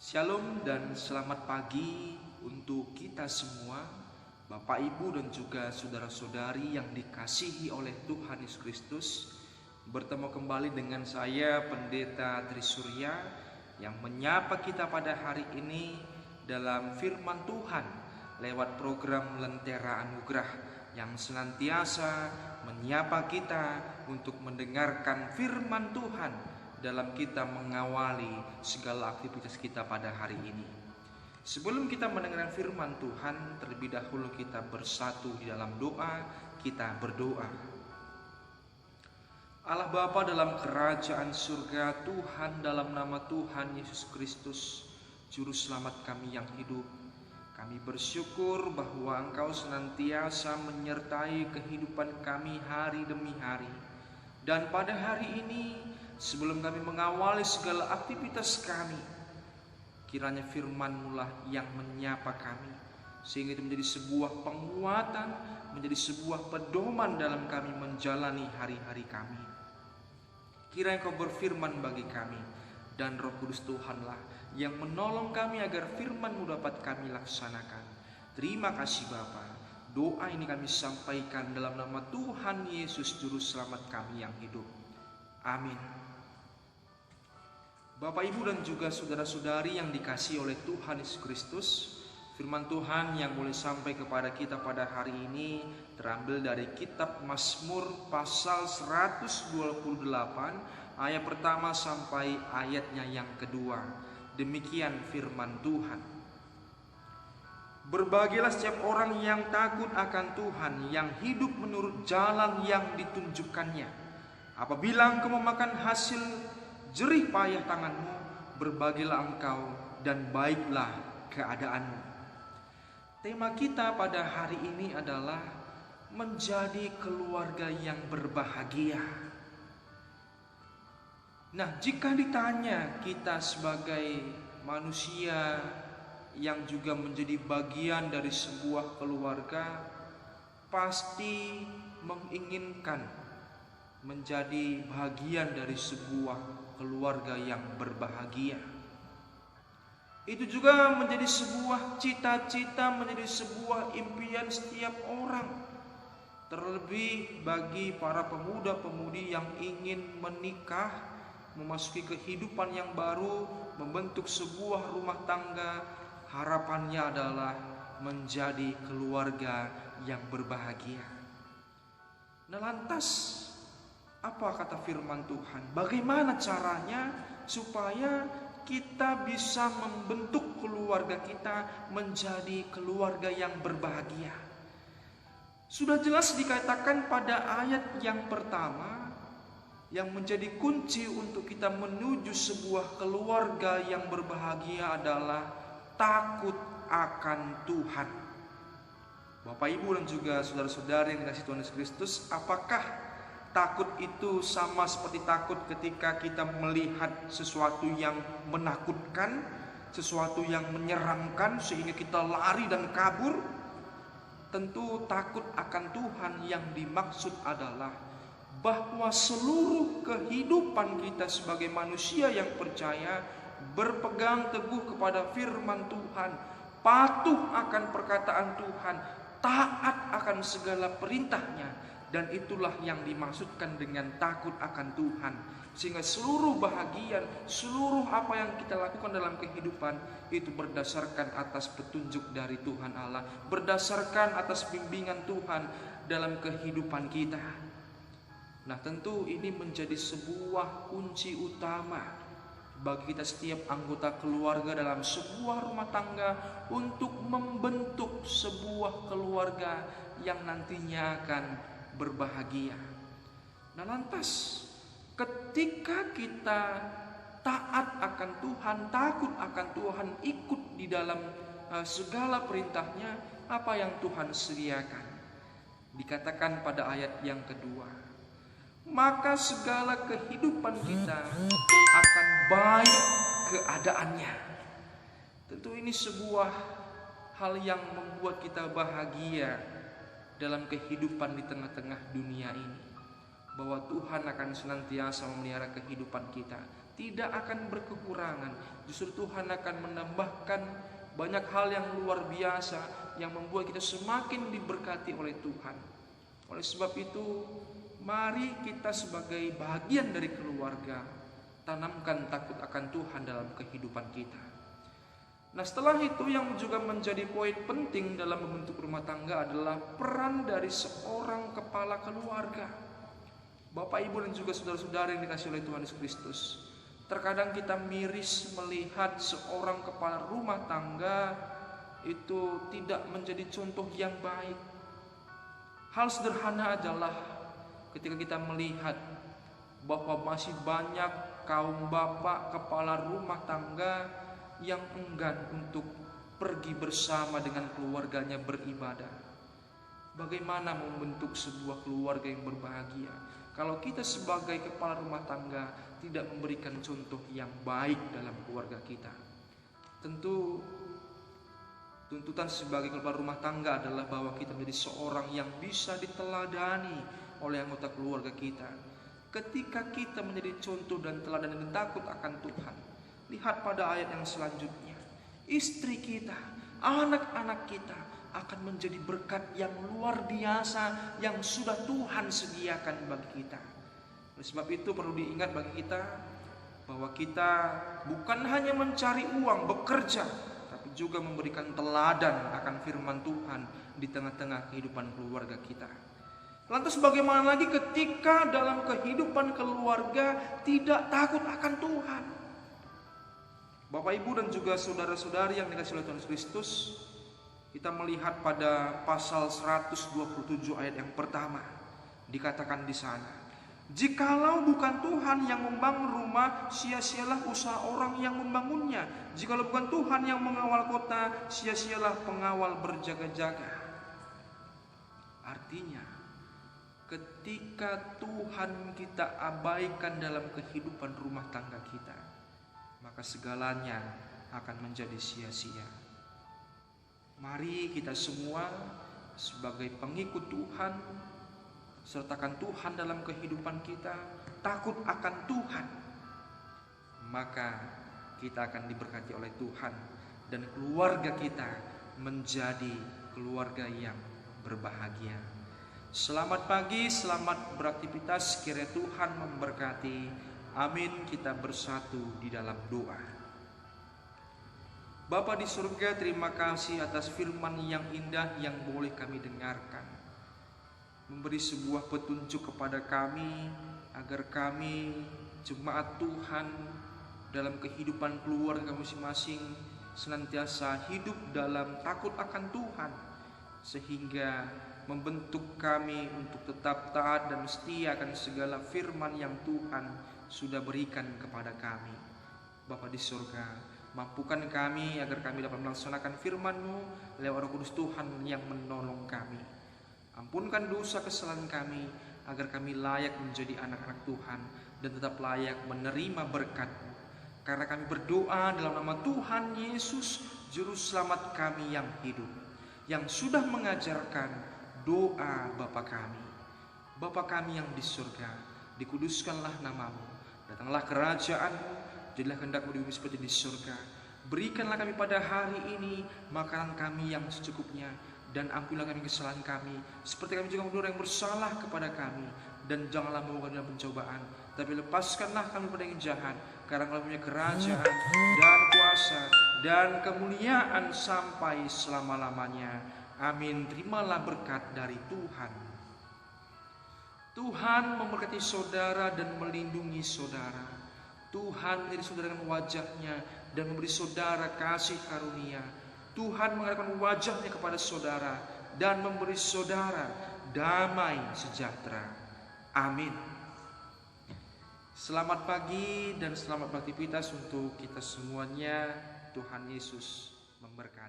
Shalom dan selamat pagi untuk kita semua, Bapak Ibu dan juga saudara-saudari yang dikasihi oleh Tuhan Yesus Kristus. Bertemu kembali dengan saya Pendeta Trisurya yang menyapa kita pada hari ini dalam firman Tuhan lewat program Lentera Anugerah yang senantiasa menyapa kita untuk mendengarkan firman Tuhan dalam kita mengawali segala aktivitas kita pada hari ini. Sebelum kita mendengarkan firman Tuhan, terlebih dahulu kita bersatu di dalam doa. Kita berdoa. Allah Bapa dalam kerajaan surga, Tuhan dalam nama Tuhan Yesus Kristus, Juru Selamat kami yang hidup, kami bersyukur bahwa Engkau senantiasa menyertai kehidupan kami hari demi hari. Dan pada hari ini, sebelum kami mengawali segala aktivitas kami, kiranya firman-Mu lah yang menyapa kami, sehingga itu menjadi sebuah penguatan, menjadi sebuah pedoman dalam kami menjalani hari-hari kami. Kiranya Kau berfirman bagi kami, dan Roh Kudus Tuhanlah yang menolong kami agar firman-Mu dapat kami laksanakan. Terima kasih Bapa. Doa ini kami sampaikan dalam nama Tuhan Yesus Juru Selamat kami yang hidup. Amin. Bapak, Ibu dan juga saudara-saudari yang dikasihi oleh Tuhan Yesus Kristus, firman Tuhan yang boleh sampai kepada kita pada hari ini terambil dari kitab Mazmur pasal 128 ayat pertama sampai ayatnya yang kedua. Demikian firman Tuhan. Berbahagialah setiap orang yang takut akan Tuhan, yang hidup menurut jalan yang ditunjukkannya. Apabila engkau memakan hasil jerih payah tanganmu, berbahagialah engkau dan baiklah keadaanmu. Tema kita pada hari ini adalah menjadi keluarga yang berbahagia. Nah, jika ditanya kita sebagai manusia yang juga menjadi bagian dari sebuah keluarga, pasti menginginkan menjadi bagian dari sebuah keluarga yang berbahagia. Itu juga menjadi sebuah cita-cita, menjadi sebuah impian setiap orang. Terlebih bagi para pemuda-pemudi yang ingin menikah, memasuki kehidupan yang baru, membentuk sebuah rumah tangga, harapannya adalah menjadi keluarga yang berbahagia. Nah, lantas apa kata firman Tuhan? Bagaimana caranya supaya kita bisa membentuk keluarga kita menjadi keluarga yang berbahagia? Sudah jelas dikatakan pada ayat yang pertama, yang menjadi kunci untuk kita menuju sebuah keluarga yang berbahagia adalah takut akan Tuhan. Bapak, Ibu dan juga saudara-saudari yang dikasihi Tuhan Yesus Kristus, apakah takut itu sama seperti takut ketika kita melihat sesuatu yang menakutkan, sesuatu yang menyeramkan sehingga kita lari dan kabur? Tentu takut akan Tuhan yang dimaksud adalah bahwa seluruh kehidupan kita sebagai manusia yang percaya berpegang teguh kepada firman Tuhan, patuh akan perkataan Tuhan, taat akan segala perintahnya. Dan itulah yang dimaksudkan dengan takut akan Tuhan. Sehingga seluruh bahagian, seluruh apa yang kita lakukan dalam kehidupan itu berdasarkan atas petunjuk dari Tuhan Allah, berdasarkan atas bimbingan Tuhan dalam kehidupan kita. Nah, tentu ini menjadi sebuah kunci utama bagi kita setiap anggota keluarga dalam sebuah rumah tangga untuk membentuk sebuah keluarga yang nantinya akan berbahagia. Nah, lantas ketika kita taat akan Tuhan, takut akan Tuhan, ikut di dalam segala perintahnya, apa yang Tuhan sediakan? Dikatakan pada ayat yang kedua, maka segala kehidupan kita akan baik keadaannya. Tentu ini sebuah hal yang membuat kita bahagia dalam kehidupan di tengah-tengah dunia ini. bahwa Tuhan akan senantiasa memelihara kehidupan kita, tidak akan berkekurangan. Justru Tuhan akan menambahkan banyak hal yang luar biasa yang membuat kita semakin diberkati oleh Tuhan. Oleh sebab itu, mari kita sebagai bagian dari keluarga tanamkan takut akan Tuhan dalam kehidupan kita. Nah, setelah itu yang juga menjadi poin penting dalam membentuk rumah tangga adalah peran dari seorang kepala keluarga. Bapak, Ibu, dan juga saudara-saudara yang dikasihi oleh Tuhan Yesus Kristus, terkadang kita miris melihat seorang kepala rumah tangga itu tidak menjadi contoh yang baik. Hal sederhana adalah ketika kita melihat bahwa masih banyak kaum bapak kepala rumah tangga yang enggan untuk pergi bersama dengan keluarganya beribadah. Bagaimana membentuk sebuah keluarga yang berbahagia kalau kita sebagai kepala rumah tangga tidak memberikan contoh yang baik dalam keluarga kita? Tentu tuntutan sebagai kepala rumah tangga adalah bahwa kita menjadi seorang yang bisa diteladani oleh anggota keluarga kita. Ketika kita menjadi contoh dan teladan dan takut akan Tuhan, lihat pada ayat yang selanjutnya, istri kita, anak-anak kita akan menjadi berkat yang luar biasa yang sudah Tuhan sediakan bagi kita. Oleh sebab itu perlu diingat bagi kita bahwa kita bukan hanya mencari uang, bekerja, tapi juga memberikan teladan akan firman Tuhan di tengah-tengah kehidupan keluarga kita. Lantas bagaimana lagi ketika dalam kehidupan keluarga tidak takut akan Tuhan? Bapak, Ibu, dan juga saudara-saudari yang dikasihi oleh Tuhan Yesus Kristus, kita melihat pada pasal 127 ayat yang pertama, dikatakan di sana, jikalau bukan Tuhan yang membangun rumah, sia-sialah usaha orang yang membangunnya. Jikalau bukan Tuhan yang mengawal kota, sia-sialah pengawal berjaga-jaga. Artinya, ketika Tuhan kita abaikan dalam kehidupan rumah tangga kita, maka segalanya akan menjadi sia-sia. Mari kita semua sebagai pengikut Tuhan, sertakan Tuhan dalam kehidupan kita, takut akan Tuhan, maka kita akan diberkati oleh Tuhan dan keluarga kita menjadi keluarga yang berbahagia. Selamat pagi, selamat beraktivitas, kiranya Tuhan memberkati. Amin. Kita bersatu di dalam doa. Bapa di surga, terima kasih atas firman yang indah yang boleh kami dengarkan, memberi sebuah petunjuk kepada kami agar kami jemaat Tuhan dalam kehidupan keluarga masing-masing senantiasa hidup dalam takut akan Tuhan, sehingga membentuk kami untuk tetap taat dan setia akan segala firman yang Tuhan sudah berikan kepada kami. Bapa di surga, mampukan kami agar kami dapat melaksanakan firman-Mu lewat Roh Kudus Tuhan yang menolong kami. Ampunkan dosa kesalahan kami agar kami layak menjadi anak-anak Tuhan dan tetap layak menerima berkat-Mu. Karena kami berdoa dalam nama Tuhan Yesus, Juru Selamat kami yang hidup, yang sudah mengajarkan doa Bapa kami. Bapa kami yang di surga, dikuduskanlah nama-Mu. Datanglah kerajaan-Mu, jadilah kehendak-Mu di bumi seperti di surga. Berikanlah kami pada hari ini makanan kami yang secukupnya, dan ampunilah kami kesalahan kami, seperti kami juga mengampuni orang yang bersalah kepada kami. Dan janganlah membawa kami dalam pencobaan, tapi lepaskanlah kami pada yang jahat, karena Engkau punya kerajaan dan kuasa dan kemuliaan sampai selama-lamanya. Amin. Terimalah berkat dari Tuhan. Tuhan memberkati saudara dan melindungi saudara. Tuhan menjadi saudara dengan wajah-Nya dan memberi saudara kasih karunia. Tuhan mengarahkan wajah-Nya kepada saudara dan memberi saudara damai sejahtera. Amin. Selamat pagi dan selamat beraktivitas untuk kita semuanya. Tuhan Yesus memberkati.